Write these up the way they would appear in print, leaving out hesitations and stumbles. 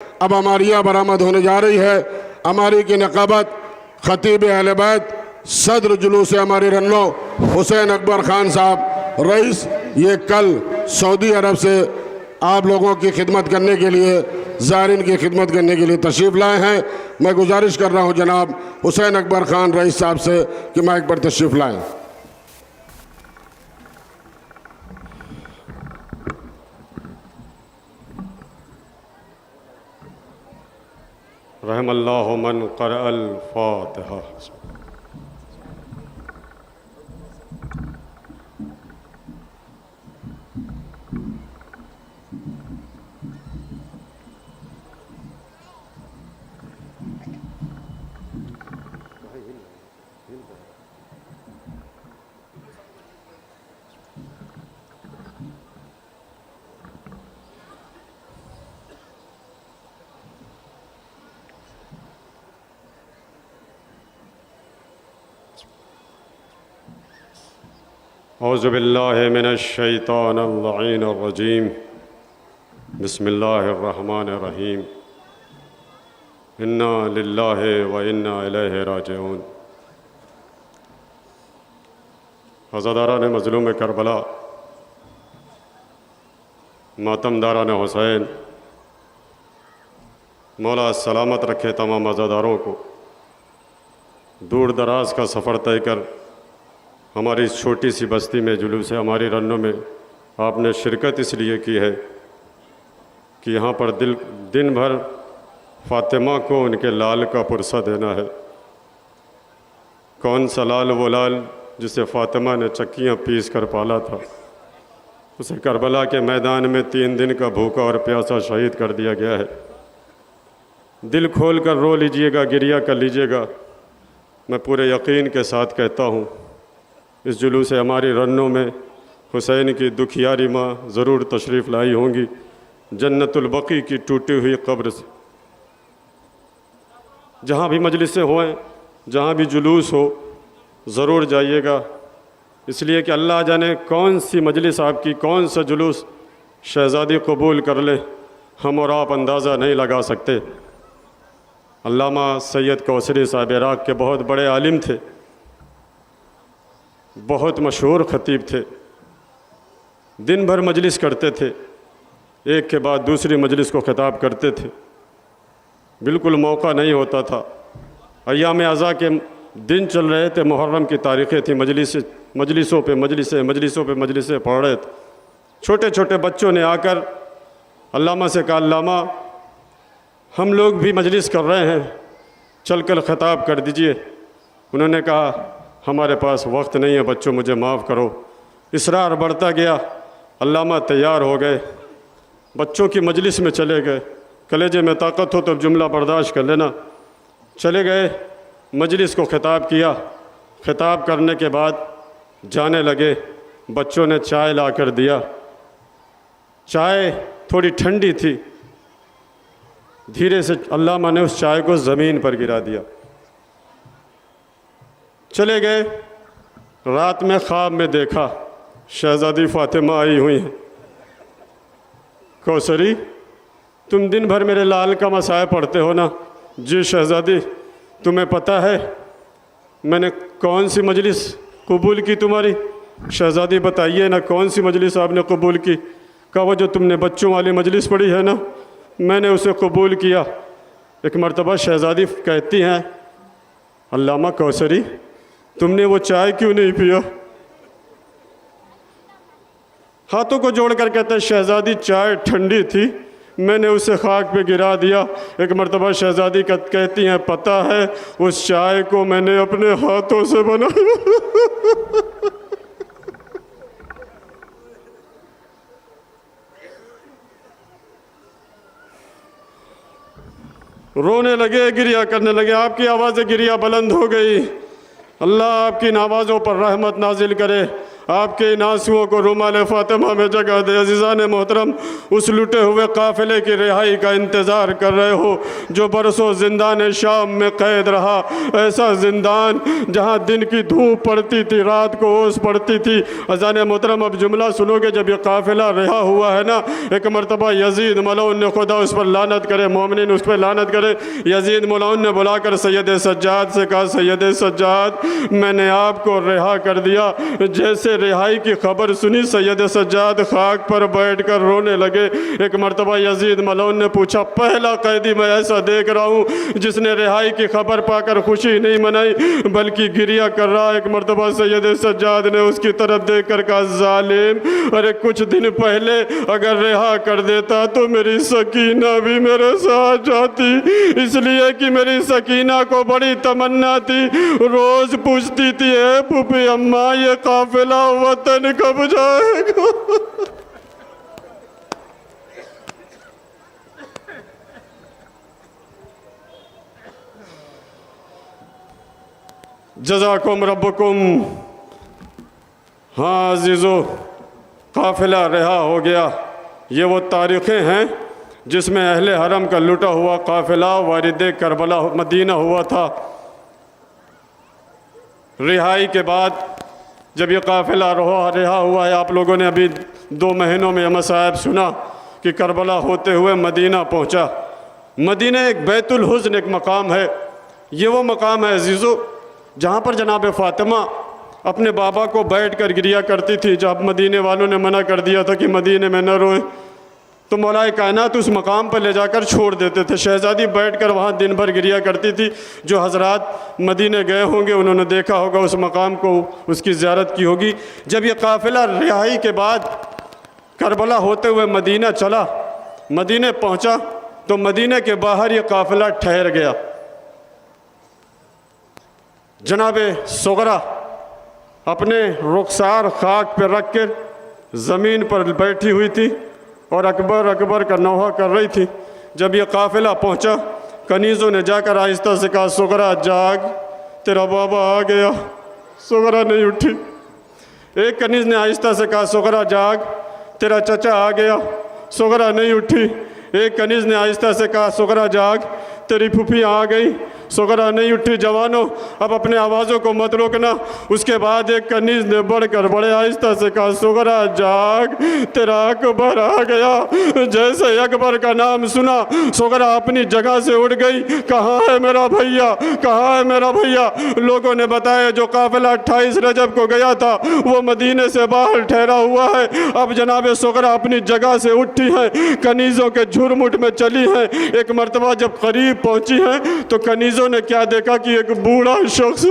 अब अमारिया बरामद होने जा रही है। अमारी की नकाबत खतीब अहले बैत सदर जुलूस हमारी रन्नो हुसैन अकबर खान साहब रईस, ये कल सऊदी अरब से आप लोगों की खिदमत करने के लिए, ज़ायरीन की खिदमत करने के लिए तशरीफ़ लाए हैं। मैं गुजारिश कर रहा हूँ जनाब हुसैन अकबर खान रईस साहब से कि माइक पर तशरीफ़ लाएँ। रहमल्लाहु मन क़रअल फ़ातिहा। औज़ु बिल्लाहि मिनश शैतानिर रजीम। बिस्मिल्लाहिर रहमानिर रहीम। इन्ना लिल्लाहि व इन्ना इलैहि राजिऊन। अज़ादारान मज़लूम करबला, मातमदारान हुसैन, मौला सलामत रखे तमाम अज़ादारों को। दूर दराज का सफ़र तय कर हमारी इस छोटी सी बस्ती में जुलूस है हमारी रन्नों में आपने शिरकत इसलिए की है कि यहाँ पर दिन भर फ़ातिमा को उनके लाल का पुरसा देना है। कौन सा लाल, वो लाल जिसे फ़ातिमा ने चक्कियाँ पीस कर पाला था, उसे करबला के मैदान में 3 दिन का भूखा और प्यासा शहीद कर दिया गया है। दिल खोल कर रो लीजिएगा, गिरिया कर लीजिएगा। मैं पूरे यकीन के साथ कहता हूँ इस जुलूस से हमारी रन्नों में हुसैन की दुखियारी माँ ज़रूर तशरीफ़ लाई होंगी, जन्नतुल बकी की टूटी हुई कब्र से। जहाँ भी मजलिसें होएं, जहाँ भी जुलूस हो, ज़रूर जाइएगा, इसलिए कि अल्लाह जाने कौन सी मजलिस आपकी, कौन सा जुलूस शहज़ादी कबूल कर ले, हम और आप अंदाज़ा नहीं लगा सकते। अल्लामा सैयद कौसरी साहब इराक़ के बहुत बड़े आलिम थे, बहुत मशहूर ख़तीब थे। दिन भर मजलिस करते थे, एक के बाद दूसरी मजलिस को ख़िताब करते थे, बिल्कुल मौका नहीं होता था। अय्याम अज़ा के दिन चल रहे थे, मुहर्रम की तारीख़ें थी, मजलिसों पे मजलिसें पढ़ रहे थे। छोटे छोटे बच्चों ने आकर अल्लामा से कहा, अल्लामा हम लोग भी मजलिस कर रहे हैं, चल कर ख़िताब कर दीजिए। उन्होंने कहा हमारे पास वक्त नहीं है बच्चों, मुझे माफ़ करो। इसरार बढ़ता गया, अल्लामा तैयार हो गए, बच्चों की मजलिस में चले गए। कलेजे में ताकत हो तो जुमला बर्दाश्त कर लेना। चले गए, मजलिस को ख़िताब किया। ख़िताब करने के बाद जाने लगे। बच्चों ने चाय ला कर दिया, चाय थोड़ी ठंडी थी। धीरे से अल्लामा ने उस चाय को ज़मीन पर गिरा दिया। चले गए। रात में ख्वाब में देखा शहज़ादी फ़ातिमा आई हुई हैं। कौसरी, तुम दिन भर मेरे लाल का मसाया पढ़ते हो ना? जी शहज़ादी, तुम्हें पता है मैंने कौन सी मजलिस कबूल की तुम्हारी? शहज़ादी बताइए ना, कौन सी मजलिस आपने कबूल की? कहा वो जो तुमने बच्चों वाली मजलिस पढ़ी है ना, मैंने उसे कबूल किया। एक मरतबा शहज़ादी कहती हैं, अल्लामा कौसरी तुमने वो चाय क्यों नहीं पिया? हाथों को जोड़कर कहते हैं, शहज़ादी चाय ठंडी थी, मैंने उसे खाक पे गिरा दिया। एक मरतबा शहज़ादी कहती हैं, पता है उस चाय को मैंने अपने हाथों से बनाया। रोने लगे, गिरिया करने लगे। आपकी आवाज़ें गिरिया बुलंद हो गई। अल्लाह आपकी नवाज़ों पर रहमत नाजिल करे, आपके इन आंसुओं को रुमाल फातिमा में जगह दे। अज़ीज़ान मोहतरम, उस लुटे हुए काफ़िले की रिहाई का इंतज़ार कर रहे हो जो बरसों ज़िंदान शाम में कैद रहा। ऐसा ज़िंदान जहाँ दिन की धूप पड़ती थी, रात को ओस पड़ती थी। अज़ीज़ान मोहतरम, अब जुमला सुनोगे, जब ये काफ़िला रिहा हुआ है ना, एक मरतबा यजीद मलऊन ने, खुदा उस पर लानत करे, मोमिनीन उस पर लानत करे, यजीद मलऊन ने बुलाकर सैयद सज्जाद से कहा, सैयद सज्जाद, मैंने आपको रिहा कर दिया। जैसे रिहाई की खबर सुनी, सैयद सज्जाद खाक पर बैठकर रोने लगे। एक मरतबा यजीद मलऊन ने पूछा, पहला कैदी मैं ऐसा देख रहा हूँ जिसने रिहाई की खबर पाकर खुशी नहीं मनाई बल्कि गिरिया कर रहा। एक मरतबा सैयद सज्जाद ने उसकी तरफ देख कर कहा, जालिम, अरे कुछ दिन पहले अगर रिहा कर देता तो मेरी सकीना भी मेरे साथ जाती, इसलिए कि मेरी सकीना को बड़ी तमन्ना थी, रोज पूछती थी, ए फूफी अम्मा, ये काफिला वतन कब जाएगा। जज़ाकुम रब्बुकुम। हाँ अजीज़ो, काफिला रिहा हो गया। ये वो तारीख़ें हैं जिसमें अहले हरम का लुटा हुआ काफिला वारिद करबला मदीना हुआ था। रिहाई के बाद जब ये काफिला रिहा हुआ है, आप लोगों ने अभी 2 महीनों में यह मसाइब सुना कि करबला होते हुए मदीना पहुंचा। मदीना एक बैतुल हुज़्न एक मकाम है। ये वो मकाम है अजीज़ो जहाँ पर जनाब फ़ातिमा अपने बाबा को बैठ कर गिरिया करती थी। जब मदीने वालों ने मना कर दिया था कि मदीने में न रोए, तो मौलाए कायनात उस मकाम पर ले जाकर छोड़ देते थे। शहज़ादी बैठकर वहाँ दिन भर गिरिया करती थी। जो हज़रात मदीने गए होंगे उन्होंने देखा होगा उस मकाम को, उसकी ज़ियारत की होगी। जब ये काफ़िला रिहाई के बाद करबला होते हुए मदीना चला, मदीने पहुँचा, तो मदीने के बाहर ये काफ़िला ठहर गया। जनाबे सुगरा अपने रुखसार खाक पर रख कर ज़मीन पर बैठी हुई थी और अकबर अकबर का नौहा कर रही थी। जब ये काफ़िला पहुंचा, कनीज़ों ने जाकर आहिस्ता से कहा, सुगरा जाग, तेरा बाबा आ गया। सुगरा नहीं उठी। एक कनीज़ ने आहिस्ता से कहा, सुगरा जाग, तेरा चचा आ गया। सुगरा नहीं उठी। एक कनीज़ ने आहिस्ता से कहा, सुगरा जाग, तेरी फूफी आ गई। सुगरा नहीं उठी। जवानों, अब अपने आवाज़ों को मत रोकना। उसके बाद एक कनीज़ ने बढ़कर बड़े आहिस्ता से कहा, सुगरा जाग, तेरा अकबर आ गया। जैसे अकबर का नाम सुना, सुगरा अपनी जगह से उठ गई। कहाँ है मेरा भैया, कहाँ है मेरा भैया? लोगों ने बताया जो काफिला 28 रजब को गया था वो मदीने से बाहर ठहरा हुआ है। अब जनाब सुगरा अपनी जगह से उठी है, कनीज़ों के झुरमुट में चली हैं। एक मरतबा जब करीब पहुंची हैं तो कनीज़ों ने क्या देखा कि एक बूढ़ा शख्स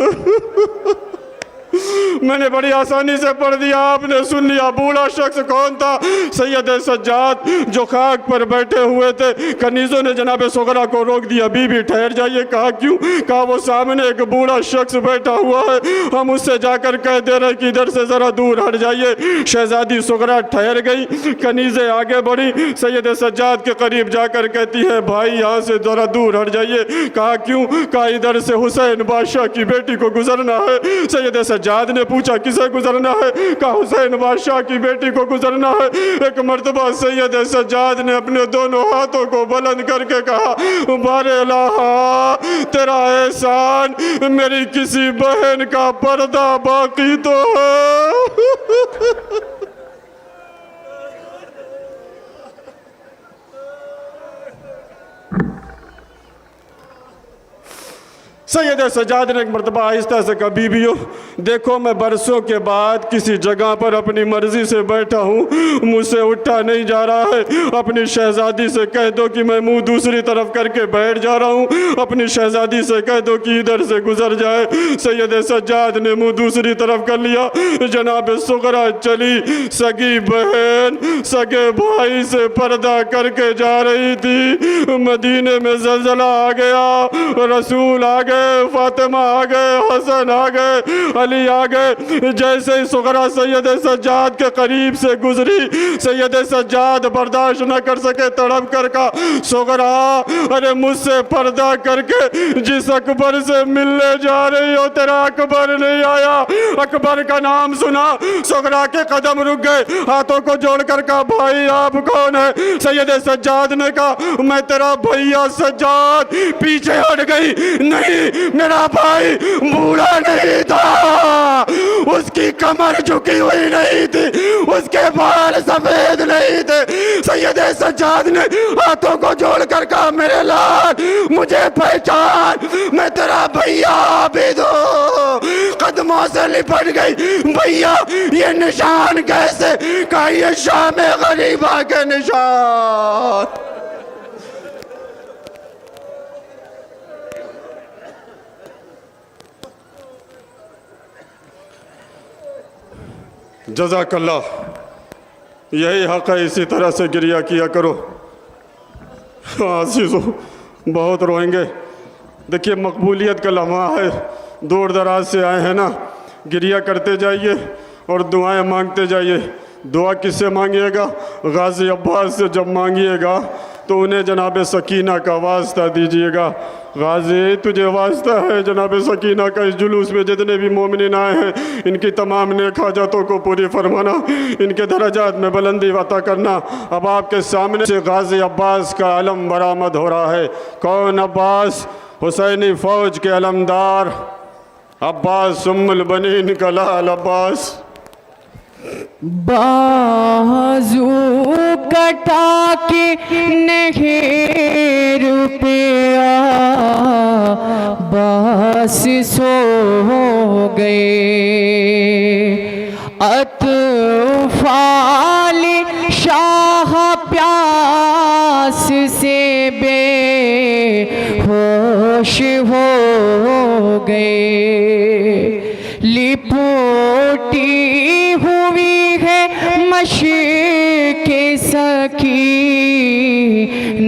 मैंने बड़ी आसानी से पढ़ दिया, आपने सुन लिया। बूढ़ा शख्स कौन था? सैयद सज्जाद जो खाक पर बैठे हुए थे। कनीज़ों ने जनाब सुगरा को रोक दिया, बीबी ठहर जाइए। कहा क्यों? कहा वो सामने एक बूढ़ा शख्स बैठा हुआ है, हम उससे जाकर कह दे रहे कि इधर से ज़रा दूर हट जाइए। शहजादी सुगरा ठहर गई, कनीज़ें आगे बढ़ी, सैयद सज्जाद के करीब जाकर कहती है, भाई यहाँ से ज़रा दूर हट जाइए। कहा क्यों? कहा इधर से हुसैन बादशाह की बेटी को गुजरना है। सैयद सज्जाद ने पूछा किसे गुजरना है? कहा हुसैन बादशाह की बेटी को गुजरना है। एक मर्तबा सैयद सज्जाद ने अपने दोनों हाथों को बुलंद करके कहा, बारे अल्लाह, तेरा एहसान, मेरी किसी बहन का पर्दा बाकी तो है। सैयद सज्जाद ने एक मरतबा आहिस्ता से कहा, बीबियों देखो, मैं बरसों के बाद किसी जगह पर अपनी मर्जी से बैठा हूँ, मुझसे उठा नहीं जा रहा है। अपनी शहजादी से कह दो कि मैं मुंह दूसरी तरफ करके बैठ जा रहा हूँ। अपनी शहजादी से कह दो कि इधर से गुजर जाए। सैयद सज्जाद ने मुंह दूसरी तरफ कर लिया। जनाब सुगरा चली, सगी बहन सगे भाई से पर्दा करके जा रही थी। मदीने में जलजला आ गया, रसूल आ गए। गए, फातिमा आ गए, हसन आ गए, अली आ गए। जैसे ही सुगरा सैयद सज्जाद के करीब से गुजरी, सैयद सज्जाद बर्दाश्त न कर सके, तड़प कर का सुगरा अरे मुझसे पर्दा करके जिस अकबर से मिलने जा रही हो तेरा अकबर नहीं आया। अकबर का नाम सुना, सुगरा के कदम रुक गए, हाथों को जोड़कर कहा भाई आप कौन है? सैयद सज्जाद ने कहा मैं तेरा भैया सज्जाद। पीछे हट गई, नहीं मेरा भाई बूढ़ा नहीं था, उसकी कमर झुकी हुई नहीं थी, उसके बाल सफेद नहीं थे। सैयद सज्जाद ने हाथों को जोड़कर कहा मेरे लाल मुझे पहचान, मैं तेरा भैया आबिद हूं। कदमों से लिपट गई, भैया ये निशान कैसे? कहा ये शाम गरीबा के निशान। जज़ाकल्लाह, यही हक़ है, इसी तरह से गिरिया किया करो। आज़ीज़ो बहुत रोएंगे। देखिए मकबूलियत का लम्हा है, दूर दराज से आए हैं ना, गिरिया करते जाइए और दुआएं मांगते जाइए। दुआ किससे मांगिएगा? गाज़ी अब्बास से जब मांगिएगा तो उन्हें जनाब सकीना का वास्ता दीजिएगा। गाज़ी तुझे वास्ता है जनाब सकीना का, इस जुलूस में जितने भी मोमिनीन आए हैं इनकी तमाम नेक हाजतों को पूरी फरमाना, इनके दर्जात में बुलंदी अता करना। अब आपके सामने से गाज़ी अब्बास का अलम बरामद हो रहा है। कौन अब्बास? हुसैनी फ़ौज के अलमदार अब्बास उम्मुल बनीन का लाल अब्बास। बाजू कटा के नहीं रुपया बस सो गए, अतफाल शाह प्यास से बेहोश हो गए। लिपोटी हुई है मशके सकी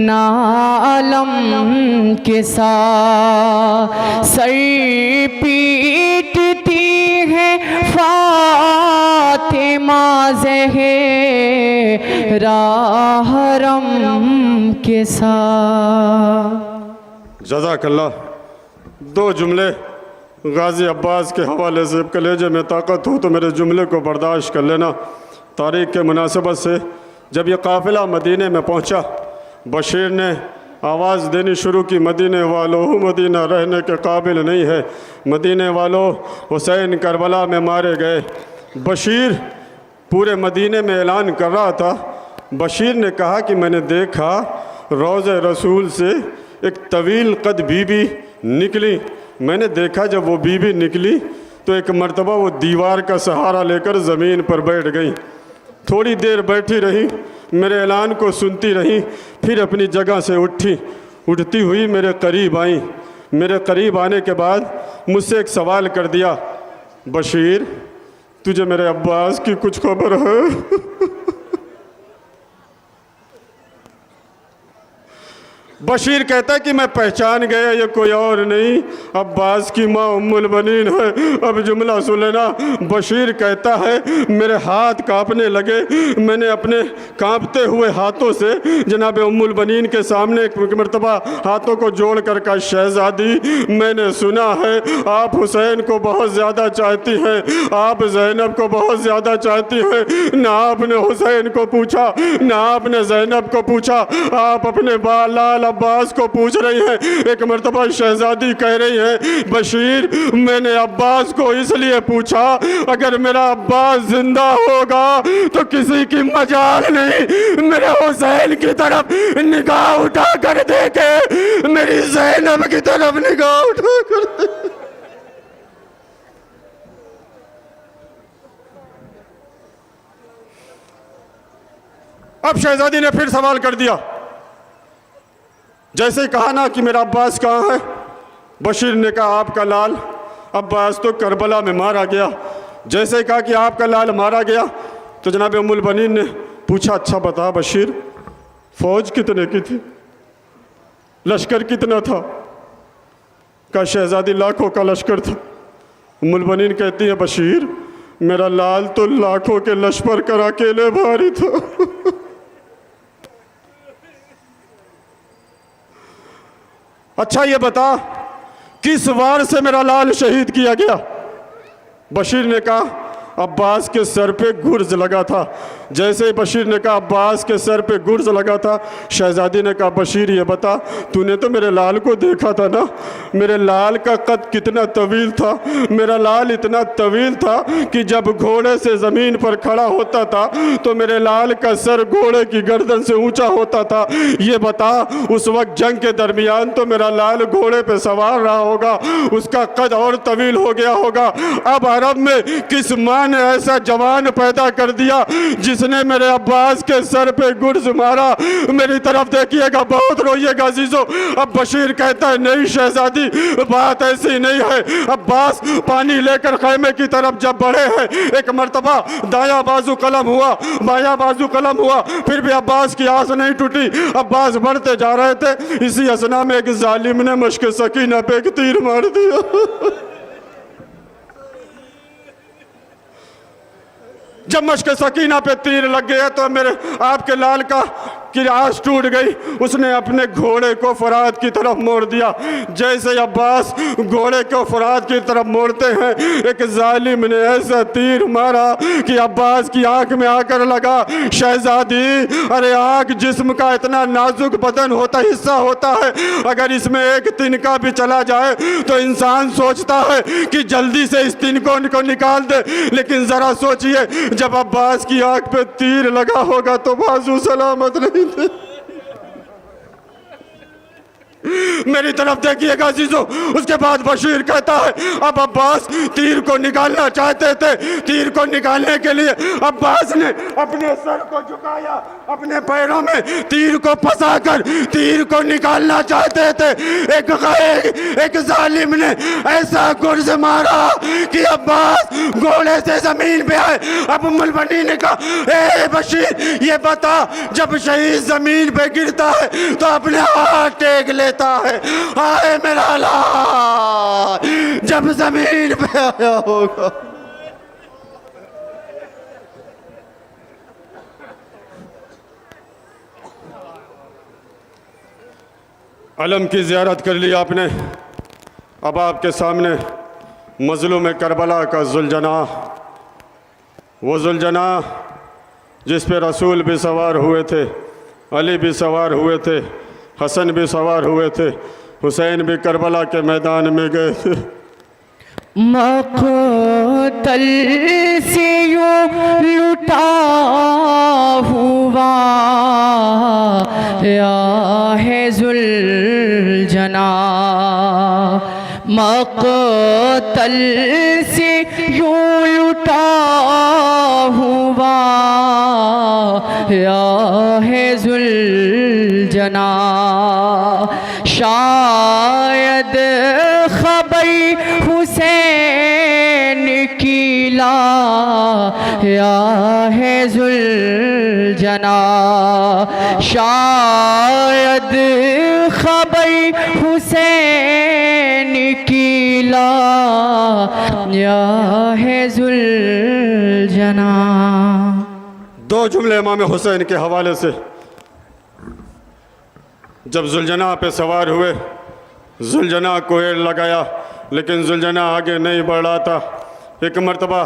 नालम के साथ, सर पीटती है फातिमा ज़हरा हरम के साथ। जज़ाकल्लाह। दो जुमले गाज़ी अब्बास के हवाले से, कलेजे में ताकत हो तो मेरे जुमले को बर्दाश्त कर लेना। तारीख़ के मुनासिबत से जब ये काफ़िला मदीने में पहुंचा, बशीर ने आवाज़ देनी शुरू की, मदीने वालों मदीना रहने के काबिल नहीं है, मदीने वालों हुसैन करबला में मारे गए। बशीर पूरे मदीने में ऐलान कर रहा था। बशीर ने कहा कि मैंने देखा रोज़े रसूल से एक तवील कद बीबी निकली। मैंने देखा जब वो बीबी निकली तो एक मर्तबा वो दीवार का सहारा लेकर ज़मीन पर बैठ गई। थोड़ी देर बैठी रही, मेरे ऐलान को सुनती रही, फिर अपनी जगह से उठती हुई मेरे करीब आई। मेरे करीब आने के बाद मुझसे एक सवाल कर दिया, बशीर तुझे मेरे अब्बास की कुछ खबर है? बशीर कहता है कि मैं पहचान गया ये कोई और नहीं, अब्बास की माँ उम्मुल बनीन है। अब जुमला सुन लेना। बशीर कहता है मेरे हाथ कांपने लगे, मैंने अपने कांपते हुए हाथों से जनाब उम्मुल बनीन के सामने एक मरतबा हाथों को जोड़ कर कहा, शहजादी मैंने सुना है आप हुसैन को बहुत ज़्यादा चाहती हैं, आप ज़ैनब को बहुत ज़्यादा चाहती हैं। ना आपने हुसैन को पूछा, ना आपने ज़ैनब को पूछा, आप अपने लाल अब्बास को पूछ रही हैं। एक मर्तबा शहजादी कह रही है, बशीर मैंने अब्बास को इसलिए पूछा अगर मेरा अब्बास जिंदा होगा तो किसी की मजाल नहीं, मेरे हुसैन की तरफ निगाह उठा कर देखे, मेरी ज़ैनब की तरफ निगाह उठा कर देखे। अब शहजादी ने फिर सवाल कर दिया, जैसे ही कहा ना कि मेरा अब्बास कहाँ है, बशीर ने कहा आपका लाल अब्बास तो करबला में मारा गया। जैसे ही कहा कि आपका लाल मारा गया तो जनाब उम्मुल बनीन ने पूछा, अच्छा बता बशीर फ़ौज कितने की थी, लश्कर कितना था? का शहजादी लाखों का लश्कर था। मुलबनीन कहती है बशीर मेरा लाल तो लाखों के लश्कर कर अकेले भारी था। अच्छा ये बता किस वार से मेरा लाल शहीद किया गया? बशीर ने कहा अब्बास के सर पे गुर्ज लगा था। जैसे ही बशीर ने कहा अब्बास के सर पे गुर्ज लगा था, शहजादी ने कहा बशीर ये बता तूने तो मेरे लाल को देखा था ना, मेरे लाल का कद कितना तवील था। मेरा लाल इतना तवील था कि जब घोड़े से ज़मीन पर खड़ा होता था तो मेरे लाल का सर घोड़े की गर्दन से ऊंचा होता था। ये बता उस वक्त जंग के दरमियान तो मेरा लाल घोड़े पे सवार रहा होगा, उसका कद और तवील हो गया होगा। अब अरब में किस माँ ने ऐसा जवान पैदा कर दिया जिसने मेरे अब्बास के सर पे गुर्ज मारा। मेरी तरफ देखिएगा, बहुत रोइएगा अजीजों। अब बशीर कहता है नहीं शहजादी बात ऐसी नहीं है। अब्बास पानी लेकर खैमे की तरफ जब बढ़े हैं, एक मर्तबा दाया बाजू कलम हुआ, बाया बाजू कलम हुआ, फिर भी अब्बास की आस नहीं टूटी। अब्बास बढ़ते जा रहे थे, इसी असना में एक जालिम ने मश्क सकीना पे एक तीर मार दिया। जब मश्क सकीना पे तीर लग गया तो मेरे आपके लाल का की आस टूट गई। उसने अपने घोड़े को फरात की तरफ मोड़ दिया। जैसे अब्बास घोड़े को फरात की तरफ मोड़ते हैं, एक जालिम ने ऐसा तीर मारा कि अब्बास की आंख में आकर लगा। शहजादी अरे आंख जिस्म का इतना नाजुक बदन होता हिस्सा होता है, अगर इसमें एक तिनका भी चला जाए तो इंसान सोचता है कि जल्दी से इस तिनकों को निकाल दे। लेकिन जरा सोचिए जब अब्बास की आंख पे तीर लगा होगा तो बाजू सलामत नहीं थे। मेरी तरफ देखिएगा अजीजों। उसके बाद बशीर कहता है अब अब्बास तीर को निकालना चाहते थे। तीर को निकालने के लिए अब्बास ने अपने सर को झुकाया, अपने पैरों में तीर को फंसाकर तीर को निकालना चाहते थे। एक जालिम ने ऐसा गुर्ज मारा कि अब्बास घोड़े से जमीन पे आए। अब मुलबनी ने कहा ए बशीर ये बता जब शहीद जमीन पे गिरता है तो अपने हाथ टेक ले है। हाय मेरा लाल जब जमीन पे आया होगा। अलम की ज़ियारत कर ली आपने। अब आपके सामने मज़लूम करबला का जुलजना, वो जुलजना जिस पे रसूल भी सवार हुए थे, अली भी सवार हुए थे, हसन भी सवार हुए थे, हुसैन भी करबला के मैदान में गए थे। मक़तल से यूं लुटा हुआ या है जुलजना, मक़तल से यूं लुटा हुआ या है जुलजना। शायद खबर हुसैन की लाया है जुलजना, शायद खबर हुसैन की लाया है जुलजना। दो जुमले इमाम हुसैन के हवाले से। जब जुलजना पे सवार हुए, जुलजना को एड़ लगाया लेकिन जुलजना आगे नहीं बढ़ रहा था। एक मर्तबा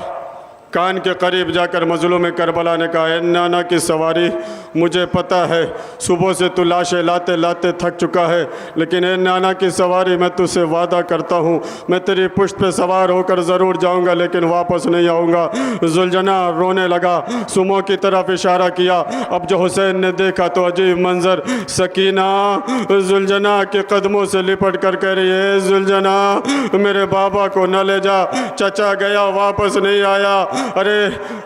कान के करीब जाकर मज़लूम करबला ने कहा, नाना की सवारी मुझे पता है सुबह से तू लाशें लाते लाते थक चुका है, लेकिन ए नाना की सवारी मैं तुझसे वादा करता हूँ मैं तेरी पुश्त पे सवार होकर ज़रूर जाऊँगा लेकिन वापस नहीं आऊँगा। जुलजना रोने लगा, सुमो की तरफ इशारा किया। अब जो हुसैन ने देखा तो अजीब मंजर, सकीना जुलजना के कदमों से लिपट कर कह रही है जुलजना मेरे बाबा को न ले जा, चचा गया वापस नहीं आया। अरे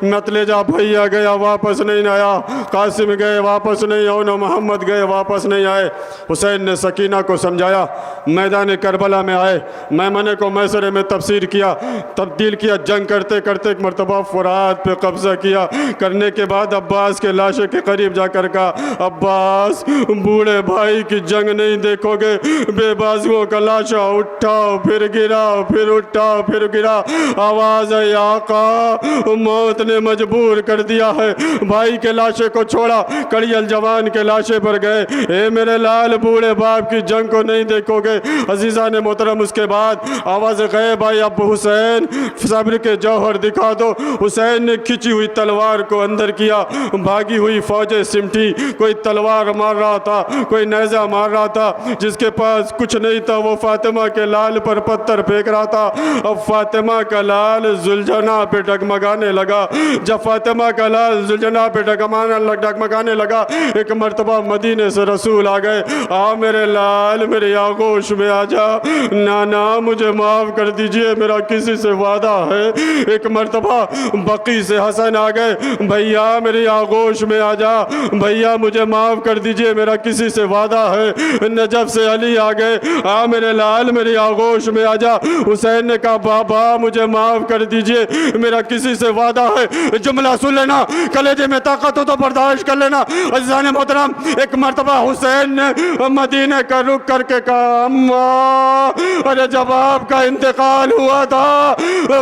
मत ले जा, भैया गया वापस नहीं आया, कासिम गए वापस नहीं आए, न मोहम्मद गए वापस नहीं आए। हुसैन ने सकीना को समझाया, मैदान करबला में आए, मैमने को मैसरे में तफसीर किया, तब्दील किया। जंग करते करते एक मरतबा फुरात पे कब्जा किया, करने के बाद अब्बास के लाशे के करीब जाकर कहा, अब्बास बूढ़े भाई की जंग नहीं देखोगे, बेबाजुओं का लाशा उठाओ फिर गिरा, फिर उठाओ फिर गिरा। आवाज़ है आका, मौत ने मजबूर कर दिया है। भाई के लाशे को छोड़ा, कड़ियल जवान के लाशे पर गए। ए मेरे लाल, बूढ़े बाप की जंग को नहीं देखोगे। अजीज़ा ने मोहतरम उसके बाद आवाज़ गए, भाई अब हुसैन सब्र के जौहर दिखा दो। हुसैन ने खिंची हुई तलवार को अंदर किया, भागी हुई फौजें सिमटी, कोई तलवार मार रहा था, कोई नेज़ा मार रहा था। जिसके पास कुछ नहीं था वो फातिमा के लाल पर पत्थर फेंक रहा था। अब फातिमा का लाल जुलझना पे डगमगाने लगा। जब फातिमा का लाल जुलझना पे डगमगाने लगा, एक मर्तबा मदीने से रसूल आ गए। आ मेरे लाल, मेरे आगोश में आ जा, नाना मुझे माफ़ कर दीजिए, मेरा किसी से वादा है। एक मर्तबा बकी से हसन आ गए, भैया मेरी आगोश में आ जा, भैया मुझे माफ़ कर दीजिए, मेरा किसी से वादा है। नजफ से अली आ गए, आ मेरे लाल मेरी आगोश में आ जा। हुसैन ने कहा, बाबा मुझे माफ़ कर दीजिए, मेरा किसी से वादा है। जुमला सुन लेना, कलेजे में ताकत हो तो बर्दाश्त कर लेना। अज़ीज़ान मोहतरम, एक मर्तबा हुसैन ने मदीने का रुख करके कहा, अम्मा अरे जब आपका इंतकाल हुआ था,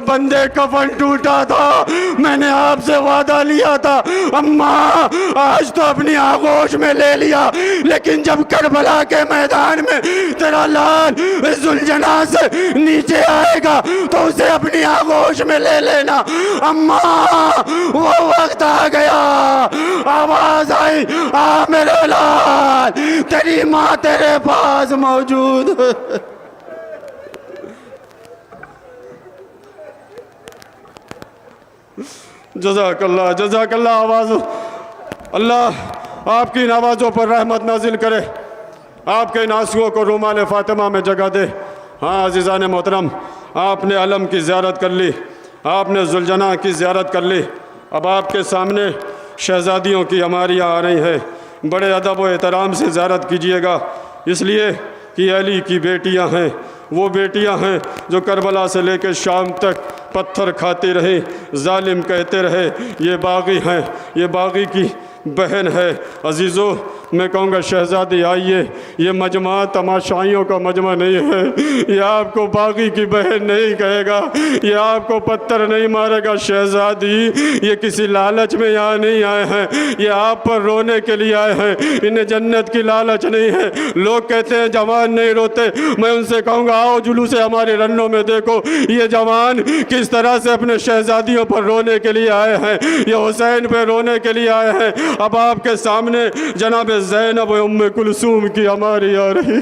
बंदे कफन टूटा था, मैंने आपसे वादा लिया था अम्मा, आज तो अपनी आगोश में ले लिया, लेकिन जब करबला के मैदान में तेरा लाल जुलझना से नीचे आएगा तो उसे अपनी आगोश में ले लेना। अम्मा वो वक्त आ गया, आवाज आई, आ मेरे लाल, तेरी माँ तेरे पास मौजूद है। जज़ाकल्लाह जज़ाकल्लाह। आवाज़ अल्लाह आपकी इन आवाज़ों पर रहमत नाजिल करे, आपके इन आंसुओं को रुमाल फातिमा में जगह दे। हाँ अज़ीज़ान मोहतरम, आपने अलम की ज़ियारत कर ली, आपने जुलझना की ज़ियारत कर ली। अब आपके सामने शहज़ादियों की अमारियाँ आ रही हैं, बड़े अदब व एहतराम से ज़ियारत कीजिएगा, इसलिए कि अली की बेटियां हैं, वो बेटियां हैं जो करबला से लेकर शाम तक पत्थर खाती रही, जालिम कहते रहे ये बागी हैं, ये बागी की बहन है। अजीज़ों मैं कहूँगा शहज़ादी आइए, ये मजमा तमाशाइयों का मजमा नहीं है, ये आपको बागी की बहन नहीं कहेगा, ये आपको पत्थर नहीं मारेगा। शहज़ादी ये किसी लालच में यहाँ नहीं आए हैं, ये आप पर रोने के लिए आए हैं, इन्हें जन्नत की लालच नहीं है। लोग कहते हैं जवान नहीं रोते, मैं उनसे कहूँगा आओ जुलूसे हमारे रन्नों में देखो, ये जवान किस तरह से अपने शहज़ादियों पर रोने के लिए आए हैं, ये हुसैन पे रोने के लिए आए हैं। अब आपके सामने जनाब ज़ैनब उम्मे कुलसूम की हमारी आ रही।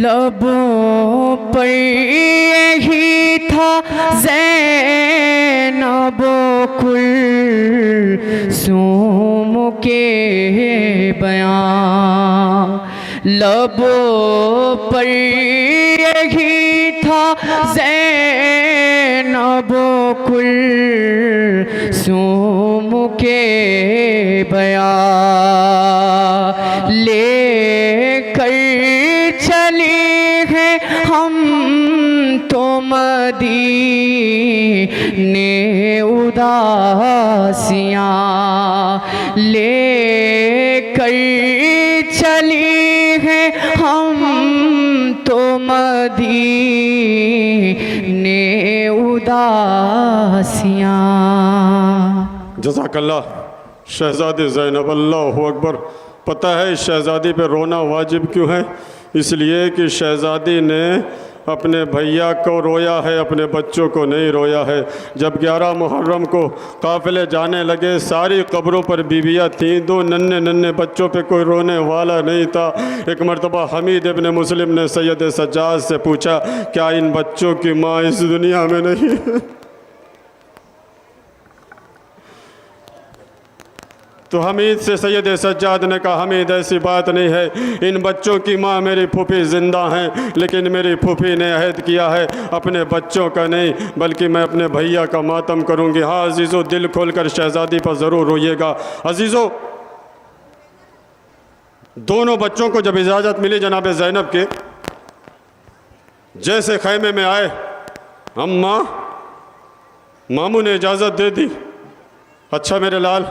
लबों पर यही था ज़ैनब कुलसूम के बयां, लबों पर यही था ज़ैनब कुलसूम के बयां, लेकर चले हैं हम तो मदीने उदासियाँ, लेकर चले हैं हम तो मदीने उदासियाँ। जज़ाकल्लाह। शहज़ादी ज़ैनब, अल्लाहु अकबर। पता है शहज़ादी पे रोना वाजिब क्यों है? इसलिए कि शहज़ादी ने अपने भैया को रोया है, अपने बच्चों को नहीं रोया है। जब 11 मुहर्रम को काफ़िले जाने लगे, सारी कब्रों पर बीबियाँ थीं, 2 नन्हे नन्हे बच्चों पे कोई रोने वाला नहीं था। एक मरतबा हमीद इब्न मुस्लिम ने सैयद सज्जाद से पूछा, क्या इन बच्चों की माँ इस दुनिया में नहीं? तो हमीद से सैयद सज्जाद ने कहा, हमीद ऐसी बात नहीं है, इन बच्चों की माँ मेरी फूफी ज़िंदा हैं, लेकिन मेरी फूफी ने अहद किया है अपने बच्चों का नहीं बल्कि मैं अपने भैया का मातम करूँगी। हाँ अजीज़ों, दिल खोलकर शहज़ादी पर ज़रूर रोइएगा। अजीज़ों, दोनों बच्चों को जब इजाज़त मिली जनाब ज़ैनब के, जैसे खैमे में आए, अम्मा मामू ने इजाज़त दे दी। अच्छा मेरे लाल,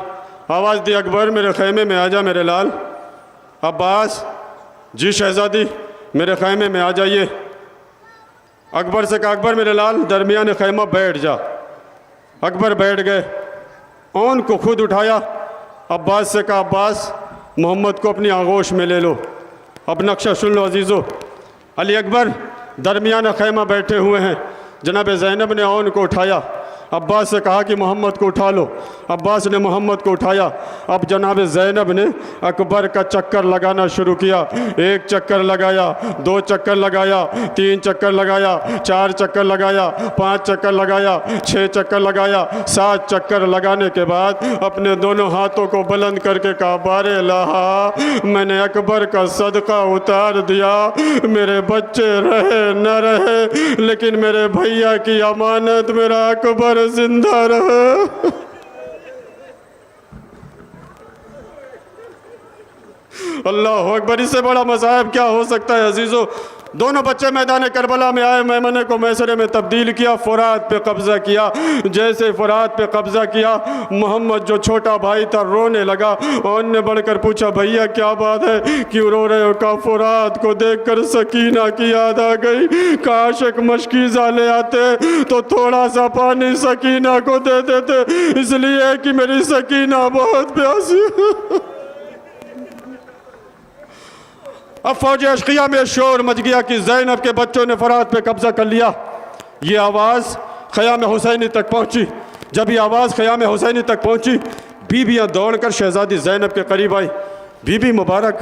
आवाज़ दी, अकबर मेरे खैमे में आ जा मेरे लाल। अब्बास, जी शहज़ादी मेरे खैमे में आ जाइए। अकबर से कहा, अकबर मेरे लाल दरमियान खैमा बैठ जा। अकबर बैठ गए, ओन को खुद उठाया। अब्बास से कहा, अब्बास मोहम्मद को अपनी आगोश में ले लो। अब नक्शा सुन लो अजीज़ों। अली अकबर दरमियान खैमा बैठे हुए हैं, जनाब ज़ैनब ने ओन को उठाया। अब्बास से कहा कि मोहम्मद को उठा लो। अब्बास ने मोहम्मद को उठाया। अब जनाब ज़ैनब ने अकबर का चक्कर लगाना शुरू किया। एक चक्कर लगाया, दो चक्कर लगाया, तीन चक्कर लगाया, चार चक्कर लगाया, पाँच चक्कर लगाया, छः चक्कर लगाया, सात चक्कर लगाने के बाद अपने दोनों हाथों को बुलंद करके कहा, बारे लाहा मैंने अकबर का सदका उतार दिया। मेरे बच्चे रहे न रहे, लेकिन मेरे भैया की अमानत मेरा अकबर जिंदा रहे। अल्लाह अकबर, इससे बड़ा मसाइब क्या हो सकता है अजीज़ों। दोनों बच्चे मैदान करबला में आए, मैमने को मैसरे में तब्दील किया, फुरात पे कब्ज़ा किया। जैसे फुरात पे कब्ज़ा किया, मोहम्मद जो छोटा भाई था रोने लगा। और ने बढ़कर पूछा, भैया क्या बात है, क्यों रो रहे हो? का फुरात को देखकर सकीना की याद आ गई। काश एक मशकीज़ा ले आते तो थोड़ा सा पानी सकीना को दे देते, इसलिए कि मेरी सकीना बहुत प्यासी है। अब फौज अशकिया में शोर मच गया कि ज़ैनब के बच्चों ने फरात पे कब्ज़ा कर लिया। ये आवाज़ ख़याम हुसैनी तक पहुंची। जब ये आवाज़ ख़याम हुसैनी तक पहुंची, बीबियाँ दौड़कर शहज़ादी ज़ैनब के करीब आई। बीबी मुबारक,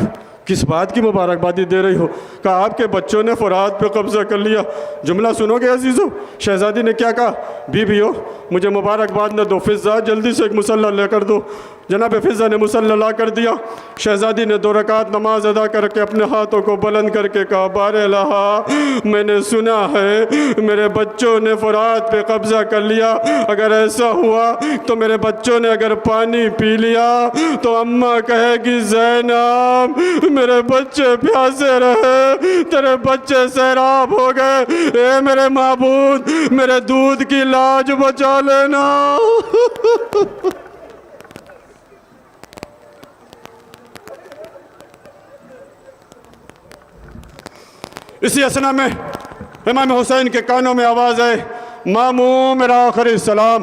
किस बात की मुबारकबादी दे रही हो? कहा, आपके बच्चों ने फरात पे कब्ज़ा कर लिया। जुमला सुनोगे अजीज़ों, शहज़ादी ने क्या कहा? बीबी हो, मुझे मुबारकबाद न दो, फ़िज़ा जल्दी से एक मुसल्ला लेकर दो। जनाब फ़िज़ा ने मुसल्ला ला कर दिया। शहज़ादी ने 2 रकात नमाज अदा करके अपने हाथों को बुलंद करके कहा, बारे लाहा मैंने सुना है मेरे बच्चों ने फरात पे कब्ज़ा कर लिया। अगर ऐसा हुआ तो मेरे बच्चों ने अगर पानी पी लिया तो अम्मा कहेगी, ज़ैनब मेरे बच्चे प्यासे रहे, तेरे बच्चे सैराब हो गए। ए मेरे माबूद, मेरे दूध की लाज बचा लेना। इसी असना में इमाम हुसैन के कानों में आवाज़ आए, मामू मेरा आखिरी सलाम।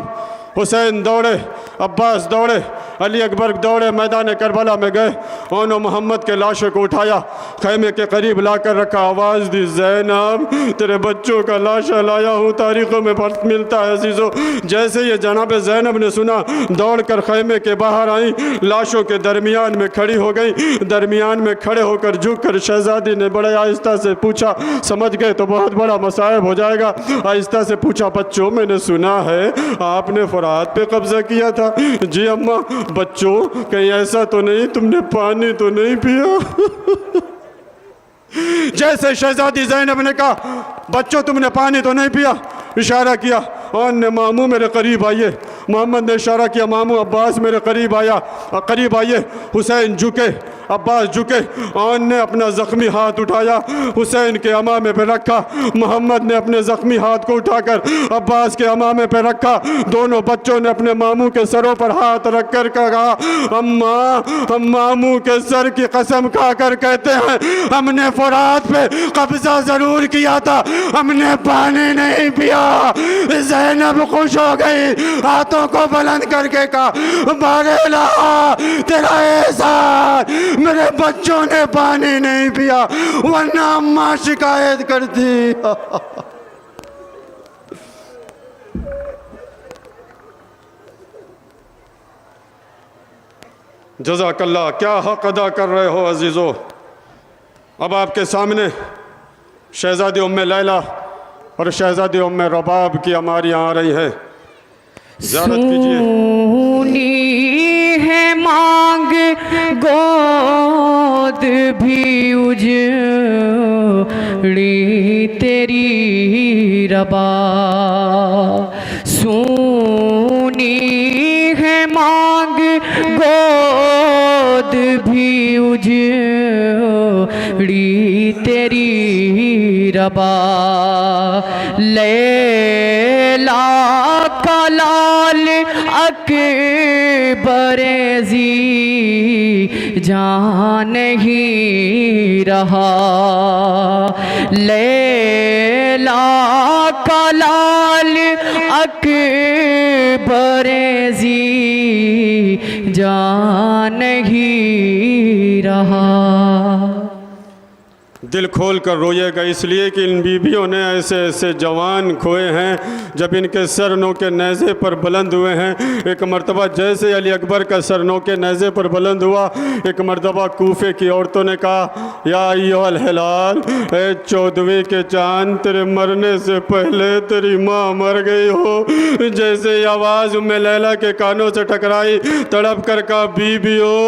हुसैन दौड़े, अब्बास दौड़े, अली अकबर दौड़े, मैदान करबला में गए। उन्होंने मोहम्मद के लाशों को उठाया, खैमे के करीब लाकर रखा। आवाज़ दी, ज़ैनब तेरे बच्चों का लाशा लाया हूँ। तारीख़ों में फर्क मिलता है अजीज़ों। जैसे ये जनाब ज़ैनब ने सुना, दौड़कर खैमे के बाहर आई, लाशों के दरमियान में खड़ी हो गई। दरमियान में खड़े होकर झुककर शहज़ादी ने बड़े आहिस्ता से पूछा, समझ गए तो बहुत बड़ा मसाइब हो जाएगा। आहिस्ता से पूछा, बच्चों मैंने सुना है आपने फरात पे कब्ज़ा किया था। जी अम्मा। बच्चों कहीं ऐसा तो नहीं तुमने पानी तो नहीं पिया? जैसे शहज़ादी ज़ैनब ने कहा, बच्चों तुमने पानी तो नहीं पिया, इशारा किया और ने मामू मेरे करीब आइए। मोहम्मद ने इशारा किया, मामू अब्बास मेरे करीब आइए। हुसैन झुके, अब्बास झुके और ने अपना ज़ख्मी हाथ उठाया, हुसैन के अमामे पे रखा। मोहम्मद ने अपने ज़ख्मी हाथ को उठाकर अब्बास के अमामे पे रखा। दोनों बच्चों ने अपने मामू के सरों पर हाथ रख कर कहा, अम्मा हम मामू के सर की कसम खाकर कहते हैं हमने फरात पे कब्ज़ा ज़रूर किया था, हमने पानी नहीं पिया। ज़ैनब खुश हो गई, हाथों को बुलंद करके कहा, बारे लाहा तेरा एहसान, मेरे बच्चों ने पानी नहीं पिया वरना अम्मा शिकायत करती। जज़ाकल्लाह, क्या हक़ अदा कर रहे हो अजीज़ों। अब आपके सामने शहज़ादी उम्मे लैला और शहज़ादी उम्मे रबाब की हमारी आ रही है, ज़ियारत कीजिए। सुनी है मांग गोद भी उजड़ी तेरी रबा, सुनी है मांग गोद भी उजड़ी तेरी रबा, लैला का लाल अकबरेज़ी जान नहीं रहा, लैला का लाल अकबरेज़ी जान नहीं रहा। दिल खोल कर रोइएगा इसलिए कि इन बीबियों ने ऐसे ऐसे जवान खोए हैं जब इनके सरनों के नेज़े पर बुलंद हुए हैं। एक मर्तबा जैसे अली अकबर का सरनों के नेज़े पर बुलंद हुआ, एक मर्तबा कूफे की औरतों ने कहा, या अय्युहल हिलाल, ए 14वीं के चांद, तेरे मरने से पहले तेरी माँ मर गई हो। जैसे आवाज़ उम्मे लैला के कानों से टकराई, तड़प कर कहा, बीबी हो,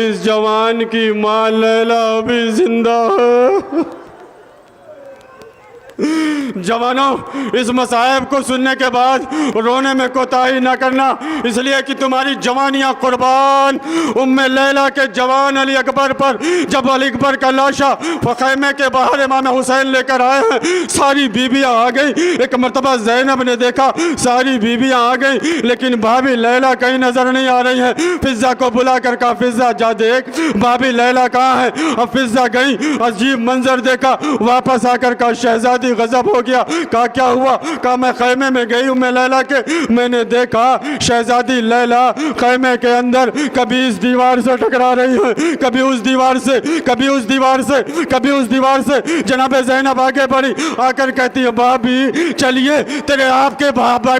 इस जवान की माँ लैला अभी जिंदा है। जवानों, इस मसाइब को सुनने के बाद रोने में कोताही न करना, इसलिए कि तुम्हारी जवानियां कुर्बान उम्मे लैला के जवान अली अकबर पर। जब अली अकबर का लाशा ख़ैमे के बाहर इमाम हुसैन लेकर आए हैं, सारी बीबियां आ गई। एक मरतबा ज़ैनब ने देखा सारी बीबियां आ गई, लेकिन भाभी लैला कहीं नज़र नहीं आ रही है। फिज़ा को बुला कर कहा, फिज़ा जा देख भाभी लैला कहाँ है। अब फिज़ा गई, अजीब मंजर देखा, वापस आकर कहा, शहजादी गजब हो गया। कहा क्या हुआ? कहा मैं खैमे में गई हूँ मैं लैला के, मैंने देखा शहजादी लैला खैमे के अंदर कभी इस दीवार से टकरा रही है, कभी उस दीवार से, कभी उस दीवार से, कभी उस दीवार से। जनाब ज़ैनब आगे बढ़ी, आकर कहती है, भाभी चलिए, तेरे आपके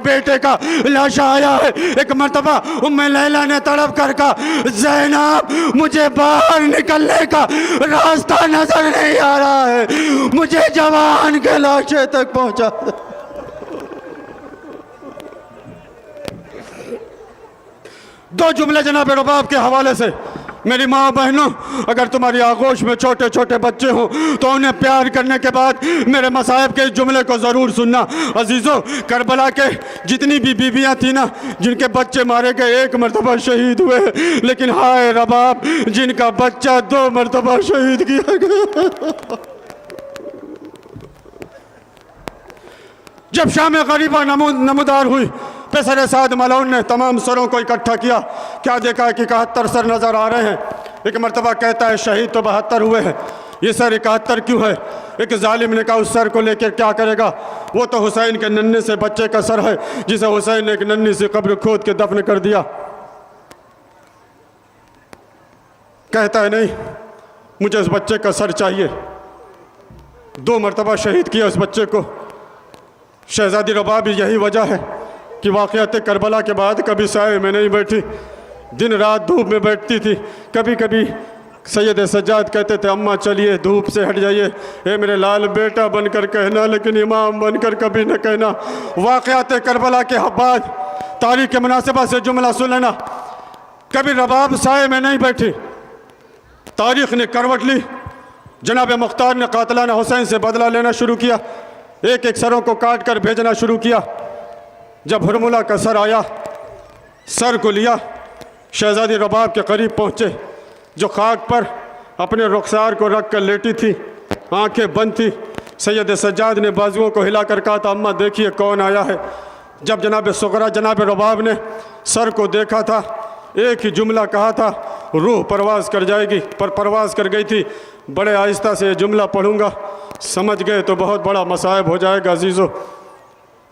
बेटे का लाशा आया है। एक मर्तबा उम्मे लैला ने तड़प कर कहा, ज़ैनब मुझे बाहर निकलने का रास्ता नजर नहीं आ रहा है, मुझे जवान के लाशे तक पहुंचा। दो जुमले जनाब रबाब के हवाले से। मेरी माँ बहनों, अगर तुम्हारी आगोश में छोटे छोटे बच्चे हों तो उन्हें प्यार करने के बाद मेरे मसाइब के इस जुमले को ज़रूर सुनना। अजीज़ों, करबला के जितनी भी बीबियाँ थी ना, जिनके बच्चे मारे गए, एक मरतबा शहीद हुए, लेकिन हाय रबाब, जिनका बच्चा 2 मरतबा शहीद किया गया। जब शाम गरीबा नमूदार हुई, पेसर साद मलौन ने तमाम सरों को इकट्ठा किया। क्या देखा कि 71 सर नज़र आ रहे हैं। एक मरतबा कहता है, शहीद तो 72 हुए हैं, ये सर 71 क्यों है? एक जालिम ने कहा, उस सर को लेकर क्या करेगा? वो तो हुसैन के नन्हे से बच्चे का सर है, जिसे हुसैन ने एक नन्ही सी कब्र खोद के दफन कर दिया। कहता है, नहीं, मुझे उस बच्चे का सर चाहिए। 2 मरतबा शहीद किया उस बच्चे को। शहजादी रबाब, यही वजह है कि वाक़यात करबला के बाद कभी साए में नहीं बैठी, दिन रात धूप में बैठती थी। कभी कभी सैयद सज्जाद कहते थे, अम्मा चलिए धूप से हट जाइए, ए मेरे लाल बेटा बनकर कहना, लेकिन इमाम बनकर कभी न कहना। वाक़यात करबला के बाद तारीख़ के मुनासिबत से जुमला सुन लेना, कभी रबाब साए में नहीं बैठी, तारीख़ ने करवट ली। जनाब मुख्तार ने कातलाना हुसैन से बदला लेना शुरू किया, एक एक सरों को काट कर भेजना शुरू किया। जब हुरमुला का सर आया, सर को लिया, शहजादी रबाब के करीब पहुँचे, जो खाक पर अपने रुखसार को रख कर लेटी थी, आंखें बंद थी। सैयद सज्जाद ने बाजुओं को हिलाकर कहा था, अम्मा देखिए कौन आया है। जब जनाब सुगरा जनाब रबाब ने सर को देखा था, एक ही जुमला कहा था, रूह परवाज़ कर जाएगी, पर परवाज़ कर गई थी। बड़े आहिस्ता से ये जुमला पढ़ूँगा, समझ गए तो बहुत बड़ा मसाइब हो जाएगा। अजीज़ों,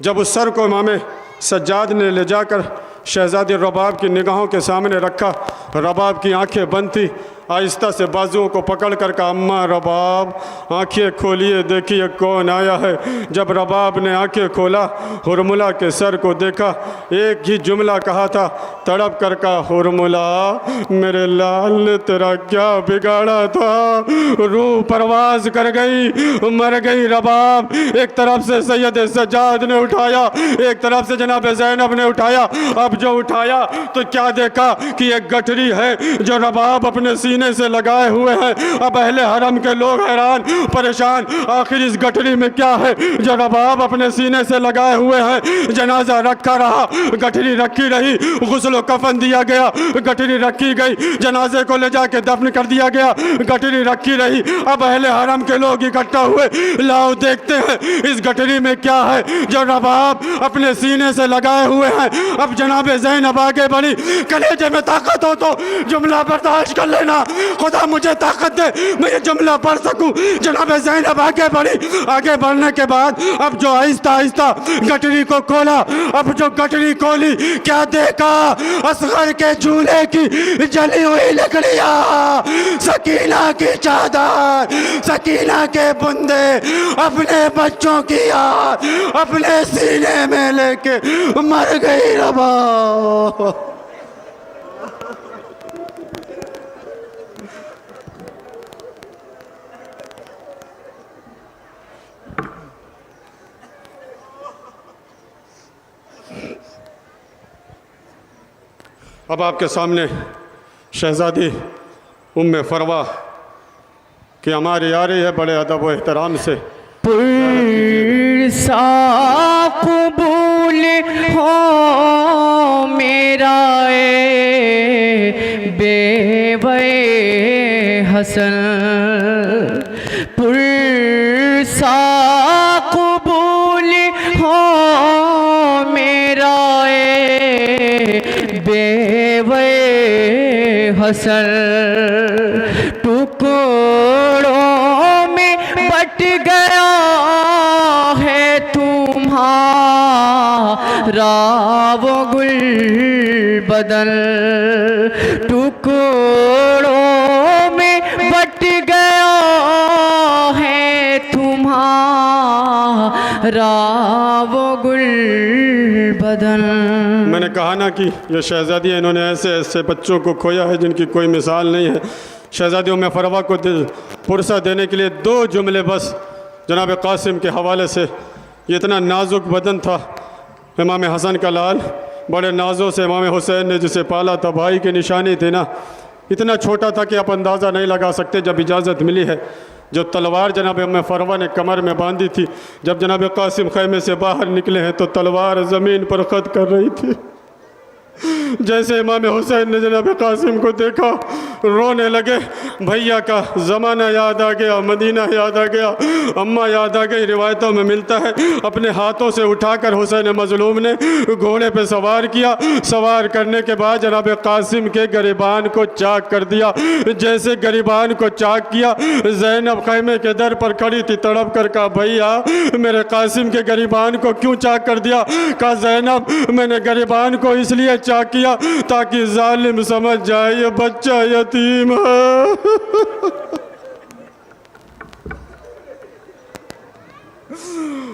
जब उस सर को इमाम सज्जाद ने ले जाकर शहजादी रबाब की निगाहों के सामने रखा, रबाब की आंखें बंद थी, आहिस्ता से बाजुओं को पकड़ कर कहा, अम्मा रबाब आंखें खोलिए, देखिए कौन आया है। जब रबाब ने आंखें खोला, हुरमुला के सर को देखा, एक ही जुमला कहा था, तड़प कर कहा, हुरमुला मेरे लाल ने तेरा क्या बिगाड़ा था। रूह परवाज कर गई, मर गई रबाब। एक तरफ से सैयद सज्जाद ने उठाया, एक तरफ से जनाब ज़ैनब ने उठाया। अब जो उठाया तो क्या देखा कि एक गठरी है जो रबाब अपने सीने से लगाए हुए हैं। अब अहले हरम के लोग हैरान परेशान, आखिर इस गठरी में क्या है जो रबाब अपने सीने से लगाए हुए हैं। जनाजा रखा रहा, गठरी रखी रही, गुस्ल कफन दिया गया, गठरी रखी गई, जनाजे को ले जाके दफन कर दिया गया, गठरी रखी रही। अब अहले हरम के लोग इकट्ठा हुए, लाओ देखते हैं इस गठरी में क्या है जो रबाब अपने सीने से लगाए हुए हैं। अब जनाब ज़ैनब आगे बढ़ी, कलेजे में ताकत हो तो जुमला बर्दाश्त कर लेना, खुदा मुझे ताकत दे मैं ये जुमला पढ़ सकूं। जनाब ज़ैनब आगे बढ़ी, आगे बढ़ने के बाद अब जो आहिस्ता आहिस्ता गठरी को खोला, अब जो गठरी खोली क्या देखा, असगर के झूले की जली हुई लकड़ियां, सकीना की चादर, सकीना के बुंदे, अपने बच्चों की याद अपने सीने में लेके मर गई रबा। अब आपके सामने शहजादी उम्मे फरवा कि हमारी आ रही है बड़े अदब व एहतराम से। पुरसा कबूल हो मेरा बेवे हसन, पुरसा कबूल हो मेरा बेवे हसन। टुकड़ों में बट गया है तुम्हारा वो गुल बदन, टुकड़ों में बट गया है तुम्हारा वो गुल बदन। मैंने कहा ना कि ये शहजादी इन्होंने ऐसे ऐसे बच्चों को खोया है जिनकी कोई मिसाल नहीं है। शहजादी उम्मे फरवा को पुरसा देने के लिए दो जुमले बस जनाब कासिम के हवाले से। ये इतना नाजुक बदन था इमाम हसन का लाल, बड़े नाजों से इमाम हुसैन ने जिसे पाला था, भाई की निशानी थी ना, इतना छोटा था कि आप अंदाज़ा नहीं लगा सकते। जब इजाज़त मिली है, जो तलवार जनाब उम्मे फरवा ने कमर में बांधी थी, जब जनाब कासिम खैमे से बाहर निकले हैं तो तलवार ज़मीन पर ख़त कर रही थी। जैसे इमाम हुसैन ने जनाब कासिम को देखा रोने लगे, भैया का ज़माना याद आ गया, मदीना याद आ गया, अम्मा याद आ गई। रिवायतों में मिलता है अपने हाथों से उठाकर हुसैन मजलूम ने घोड़े पे सवार किया, सवार करने के बाद जनाब कासिम के गरिबान को चाक कर दिया। जैसे गरिबान को चाक किया, ज़ैनब खैमे के दर पर खड़ी थी, तड़प कर कहा, भैया मेरे कासिम के गरिबान को क्यों चाक कर दिया? कहा, ज़ैनब मैंने गरिबान को इसलिए चाक किया ताकि जालिम समझ जाए ये बच्चा यतीम है।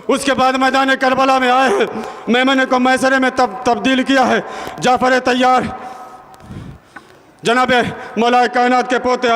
उसके बाद मैदान करबला में आए हैं, मैमने को मैसरे में तब्दील किया है। जाफर तैयार जनाब मौला कायनात के पोते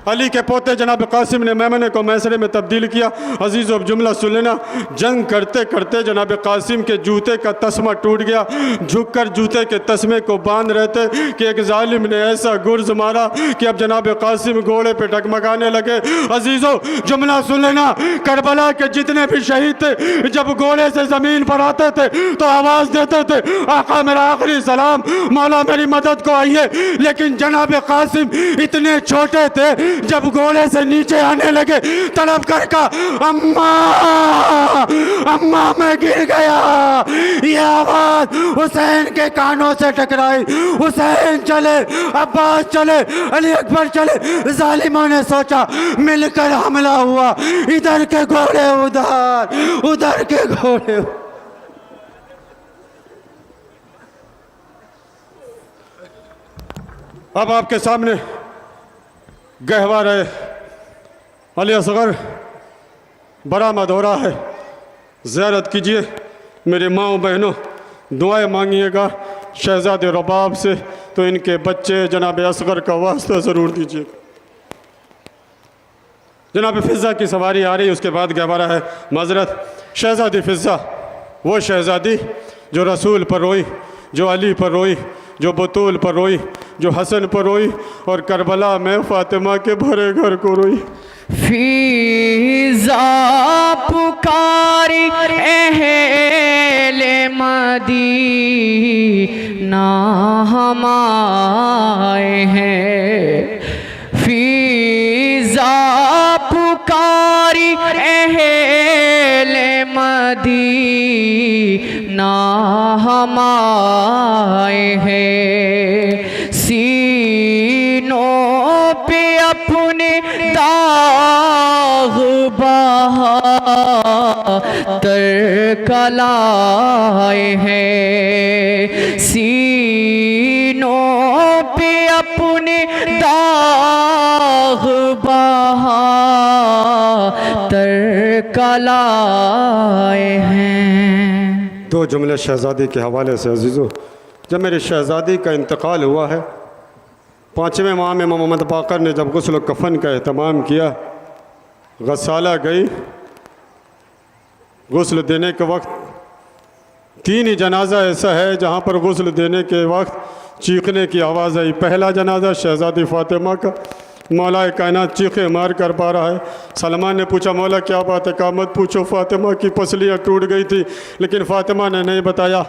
अली के पोते जनाब कासिम ने मैमने को मैसरे में तब्दील किया। अजीज़ अब जुमला सुन लेना, जंग करते करते जनाब कासिम के जूते का तस्मा टूट गया। झुककर जूते के तस्मे को बांध रहे थे कि एक जालिम ने ऐसा गुर्ज मारा कि अब जनाब कासिम घोड़े पे डगमगाने लगे। अजीज़ों जुमला सुन लेना, करबला के जितने भी शहीद थे जब घोड़े से ज़मीन पर आते थे तो आवाज़ देते थे, आका मेरा आखिरी सलाम, मौला मेरी मदद को आइए। लेकिन जनाब कासिम इतने छोटे थे, जब घोड़े से नीचे आने लगे तड़प कर का, अम्मा अम्मा मैं गिर गया। ये आवाज हुसैन के कानों से टकराई। हुसैन चले, अब्बास चले, अली अकबर चले। जालिमों ने सोचा मिलकर हमला हुआ, इधर के घोड़े उधर, उधर के घोड़े। अब आपके सामने गहवारे अली असगर बरामद हो रहा है। ज़ियारत कीजिए मेरे माओ बहनों, दुआएं मांगिएगा शहज़ादे रबाब से, तो इनके बच्चे जनाब असगर का वास्ता ज़रूर दीजिए। जनाब फ़िज़ा की सवारी आ रही है, उसके बाद गहवारा है। माजरत, शहज़ादी फ़िज़ा वो शहज़ादी जो रसूल पर रोई, जो अली पर रोई, जो बतूल पर रोई, जो हसन पर रोई, और करबला में फ़ातिमा के भरे घर को रोई। फ़िज़ा पुकारी अहले मदीना हम आए हैं। फ़िज़ा पुकारी अहले मदीना हम आए हैं। सीनों पे अपने दाग बहा तर कलाए हैं। सीनों पे अपने दाग बहा तर कलाए हैं। दो जुमले शहज़ादी के हवाले से अजीज़ों, जब मेरी शहज़ादी का इंतकाल हुआ है, 5वें माह में मोहम्मद बाकर ने जब गुस्ल कफ़न का एहतमाम किया, गसाला गई, गुस्ल देने के वक्त 3 ही जनाजा ऐसा है जहाँ पर गुस्ल देने के वक्त चीखने की आवाज़ आई। पहला जनाजा शहज़ादी फ़ातिमा का, मौला कायनात चीखे मार कर पा रहा है। सलमान ने पूछा, मौला क्या बात है? कहा मत पूछो, फ़ातिमा की पसलियाँ टूट गई थी, लेकिन फ़ातिमा ने नहीं बताया।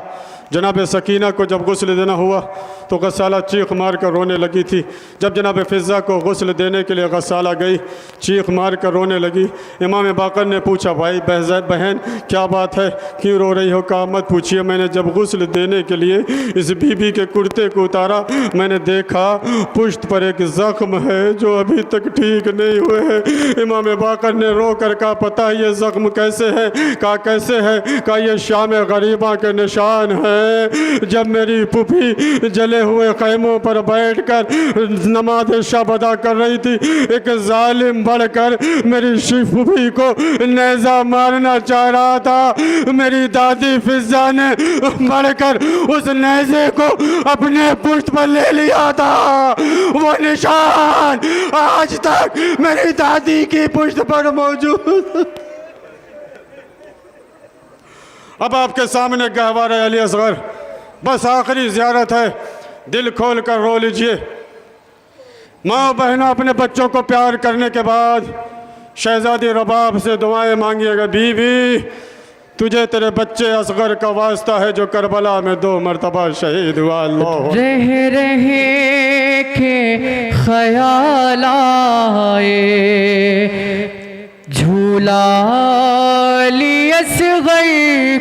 जनाब सकीना को जब गुस्ल देना हुआ तो गसाला चीख मार कर रोने लगी थी। जब जनाब फ़िज़ा को गुस्ल देने के लिए गसाला गई, चीख मार कर रोने लगी। इमाम बाकर ने पूछा, भाई बहन क्या बात है, क्यों रो रही हो? कहा मत पूछिए, मैंने जब गुस्ल देने के लिए इस बीबी के कुर्ते को उतारा, मैंने देखा पुश्त पर एक ज़ख्म है जो अभी तक ठीक नहीं हुए हैं। इमाम बाकर ने रो कर कहा, पता है ये ज़ख्म कैसे है? कहा कैसे है? कहा ये शाम गरीबा के निशान है। जब मेरी पुफी जले हुए खैमों पर बैठकर नमाज शब अदा कर रही थी, एक जालिम बढ़कर मेरी पुफी को नेज़ा मारना चाह रहा था। मेरी दादी फ़िज़ा ने बढ़कर उस नेज़े को अपने पुश्त पर ले लिया था। वो निशान आज तक मेरी दादी की पुश्त पर मौजूद। अब आपके सामने गहवारे अली असगर, बस आखिरी ज़ियारत है, दिल खोल कर रो लीजिए। माँ बहनों, अपने बच्चों को प्यार करने के बाद शहज़ादी रबाब से दुआएं मांगिएगा। बीवी, तुझे तेरे बच्चे असगर का वास्ता है जो करबला में 2 मरतबा शहीद हुआ। अल्लाह रह रहे के ख्याल आए, झूला ली असगर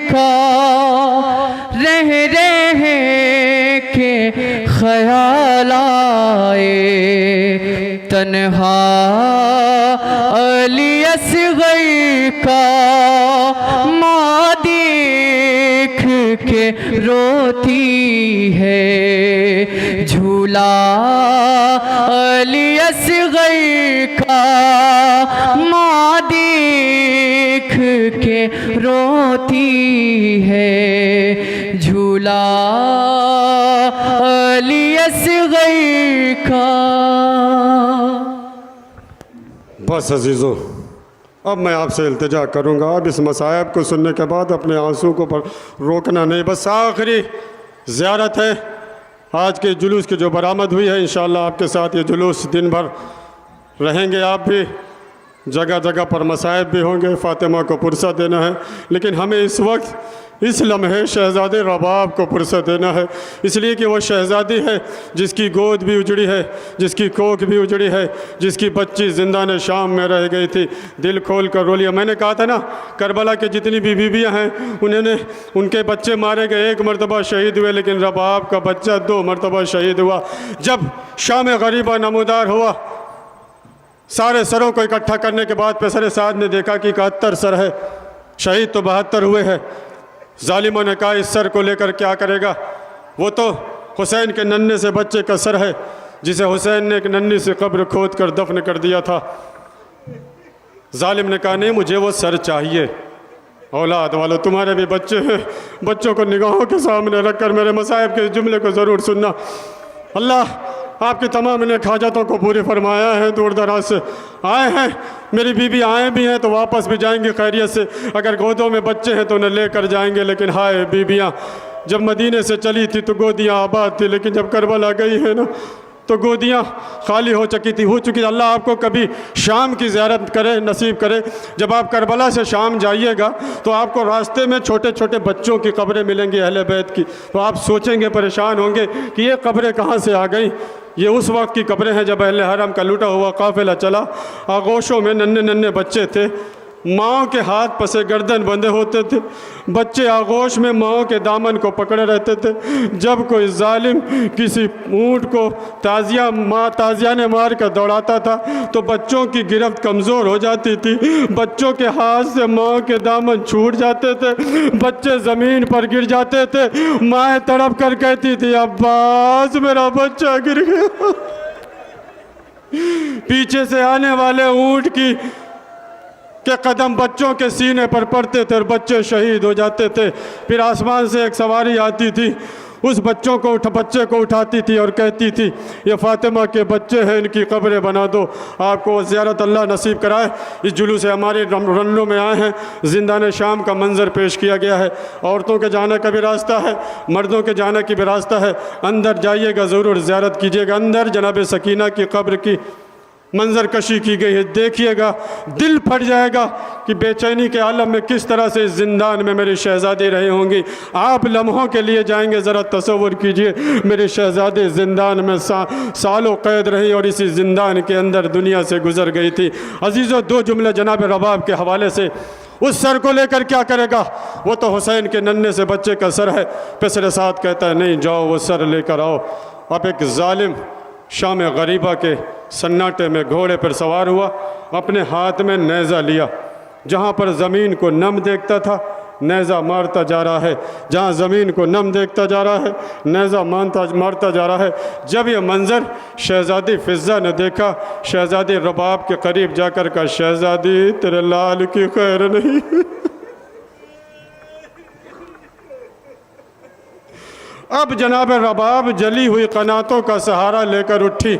का। रह रहे के ख्याल आए, तन्हा अली असगर का। माँ देख के रोती है, झूला अली असगर का। माँ देख के रोती है, झूला अली असगर का। बस अजीज़ों, अब मैं आपसे इल्तिजा करूँगा, अब इस मसायब को सुनने के बाद अपने आंसू को पर रोकना नहीं। बस आखिरी ज़ियारत है आज के जुलूस की जो बरामद हुई है। इंशाअल्लाह आपके साथ ये जुलूस दिन भर रहेंगे। आप भी जगह जगह पर मसायब भी होंगे, फ़ातिमा को फुर्सत देना है, लेकिन हमें इस वक्त इस लम्हे शहज़ादे रबाब को फुर्सत देना है, इसलिए कि वो शहज़ादी है जिसकी गोद भी उजड़ी है, जिसकी कोख भी उजड़ी है, जिसकी बच्ची ज़िंदान शाम में रह गई थी। दिल खोल कर रो लिया। मैंने कहा था ना, करबला के जितनी भी बीबियाँ हैं उनके बच्चे मारे गए, 1 मरतबा शहीद हुए, लेकिन रबाब का बच्चा 2 मरतबा शहीद हुआ। जब शाम गरीबा नमूदार हुआ, सारे सरों को इकट्ठा करने के बाद पेसर साद ने देखा कि 71 सर है, शहीद तो 72 हुए हैं। जालिमों ने कहा इस सर को लेकर क्या करेगा, वो तो हुसैन के नन्हे से बच्चे का सर है। जिसे हुसैन ने एक नन्ही सी कब्र खोद कर दफन कर दिया था। जालिम ने कहा नहीं, मुझे वो सर चाहिए। औलाद वालों, तुम्हारे भी बच्चे हैं, बच्चों को निगाहों के सामने रखकर मेरे मसाइब के जुमले को ज़रूर सुनना। अल्लाह आपकी तमाम नेक हाजतों को पूरी फरमाया है। दूर दराज से आए हैं, मेरी बीबी आए भी हैं तो वापस भी जाएंगे खैरियत से। अगर गोदों में बच्चे हैं तो उन्हें लेकर जाएंगे। लेकिन हाय बीबियाँ, जब मदीने से चली थी तो गोदियाँ आबाद थी, लेकिन जब करबला गई है ना तो गोदियाँ खाली हो चुकी थी। अल्लाह आपको कभी शाम की ज़ियारत करे, नसीब करे। जब आप करबला से शाम जाइएगा तो आपको रास्ते में छोटे छोटे बच्चों की कब्रें मिलेंगी अहले बैत की। तो आप सोचेंगे, परेशान होंगे कि ये कब्रें कहाँ से आ गई। ये उस वक्त की कब्रें हैं जब अहले हरम का लूटा हुआ काफ़िला चला। आगोशों में नन्हे नन्हे बच्चे थे, माँओं के हाथ पसे गर्दन बंधे होते थे। बच्चे आगोश में माँओं के दामन को पकड़े रहते थे। जब कोई जालिम किसी ऊँट को ताजिया ने मार कर दौड़ाता था तो बच्चों की गिरफ्त कमज़ोर हो जाती थी। बच्चों के हाथ से माँ के दामन छूट जाते थे, बच्चे ज़मीन पर गिर जाते थे। माँ तड़प कर कहती थी, अब्बास मेरा बच्चा गिर गया। पीछे से आने वाले ऊँट के कदम बच्चों के सीने पर पड़ते थे और बच्चे शहीद हो जाते थे। फिर आसमान से एक सवारी आती थी, उस बच्चे को उठाती थी और कहती थी, ये फातिमा के बच्चे हैं, इनकी कब्रें बना दो। आपको ज़ियारत अल्लाह नसीब कराए। इस जुलूस से हमारे रन्नों में आए हैं। ज़िंदान शाम का मंज़र पेश किया गया है। औरतों के जाने का भी रास्ता है, मर्दों के जाने की भी रास्ता है। अंदर जाइएगा, ज़रूर ज़ियारत कीजिएगा। अंदर जनाब सकीना की कब्र की मंजर कशी की गई है, देखिएगा, दिल फट जाएगा कि बेचैनी के आलम में किस तरह से इस ज़िंदान में मेरी शहज़ादी रही होंगी। आप लम्हों के लिए जाएंगे, ज़रा तसव्वुर कीजिए, मेरी शहज़ादी ज़िंदान में सालों कैद रही और इसी ज़िंदान के अंदर दुनिया से गुज़र गई थी। अजीज़ों, दो जुमले जनाब रबाब के हवाले से। उस सर को लेकर क्या करेगा? वो तो हुसैन के नन्हे से बच्चे का सर है। पिसरे साथ कहता है, नहीं जाओ वो सर लेकर आओ। अब एक जालिम शाम गरीबा के सन्नाटे में घोड़े पर सवार हुआ, अपने हाथ में नेज़ा लिया। जहाँ पर ज़मीन को नम देखता था नेज़ा मारता जा रहा है, जहाँ ज़मीन को नम देखता जा रहा है नेज़ा मारता जा रहा है। जब यह मंज़र शहज़ादी फ़िज़्ज़ा ने देखा, शहज़ादी रबाब के करीब जाकर कहा, शहज़ादी तेरे लाल की खैर नहीं। अब जनाब रबाब जली हुई कनातों का सहारा लेकर उठी।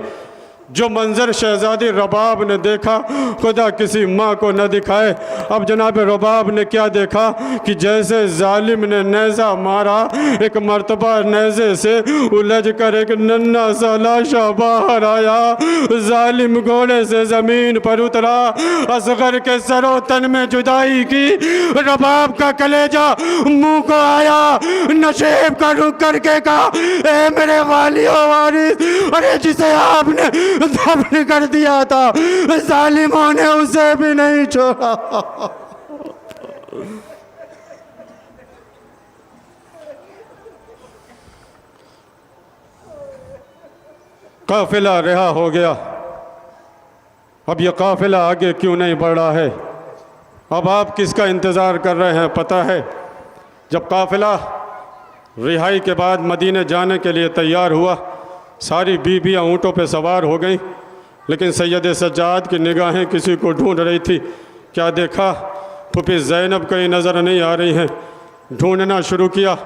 जो मंजर शहज़ादी रबाब ने देखा, खुदा किसी माँ को न दिखाए। अब जनाब रबाब ने क्या देखा कि जैसे जालिम ने नेज़ा मारा, एक मर्तबा नेज़े से उलझ कर एक नन्हा सा लाशा बाहर आया। जालिम घोड़े से ज़मीन पर उतरा, असगर के सरो तन में जुदाई की। रबाब का कलेजा मुँह को आया, नशेब का रुख करके कहा, ए मेरे वालियो वारिस, अरे जिसे आपने दफन कर दिया था, जालिमों ने उसे भी नहीं छोड़ा। काफिला रिहा हो गया। अब यह काफिला आगे क्यों नहीं बढ़ रहा है? अब आप किसका इंतज़ार कर रहे हैं? पता है, जब काफिला रिहाई के बाद मदीने जाने के लिए तैयार हुआ, सारी बीबियाँ ऊँटों पे सवार हो गईं, लेकिन सैयद सज्जाद की निगाहें किसी को ढूंढ रही थी। क्या देखा? फूफी ज़ैनब कहीं नज़र नहीं आ रही हैं। ढूंढना शुरू किया।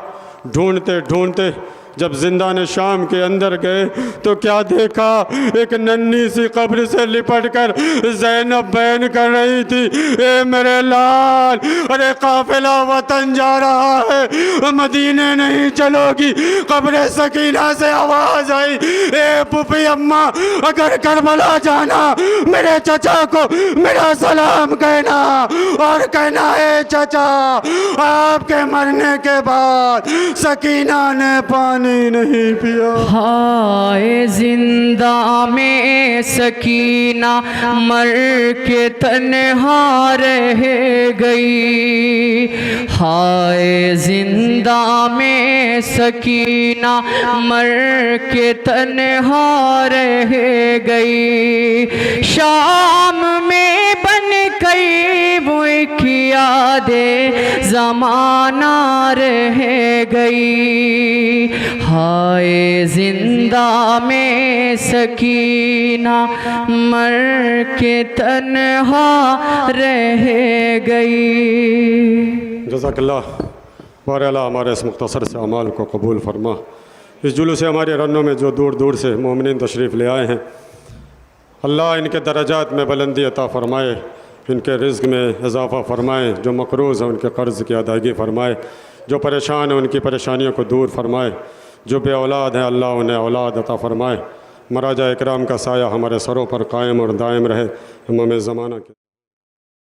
ढूंढते ढूंढते जब ज़िंदान शाम के अंदर गए तो क्या देखा? एक नन्ही सी कब्र से लिपट कर ज़ैनब बयान कर रही थी, ए मेरे लाल, अरे काफिला वतन जा रहा है, मदीने नहीं चलोगी। कब्र सकीना से आवाज़ आई, ए पुपी अम्मा, अगर करबला जाना मेरे चचा को मेरा सलाम कहना और कहना, ए चचा, आपके मरने के बाद सकीना ने पानी नहीं पिया। हाय जिंदा में सकीना मर के तन्हा रह गई। हाय जिंदा में सकीना मर के तन्हा रह गई। शाम में बन कर वो एक यादें ज़माना रह गई। हाय जिंदा में सकीना मर के तन्हा रह गई। जज़ाकल्लाह। बारअल्लाह हमारे इस मुख्तसर से अमाल को कबूल फरमा। इस जुलूस हमारे रन्नों में जो दूर दूर से मोमिनीन तशरीफ़ ले आए हैं, अल्लाह इनके दराजात में बुलंदी अता फ़रमाए, इनके रिज़्क़ में इजाफ़ा फ़रमाए, जो मक़रूज़ हैं उनके कर्ज़ की अदायगी फ़रमाए, जो परेशान हैं उनकी परेशानियों को दूर फ़रमाए, जो बे औलाद हैं अल्लाह उन्हें औलाद अता फ़रमाए। मराजा इकराम का साया हमारे सरों पर कायम और दायम रहे। इमाम ज़माना के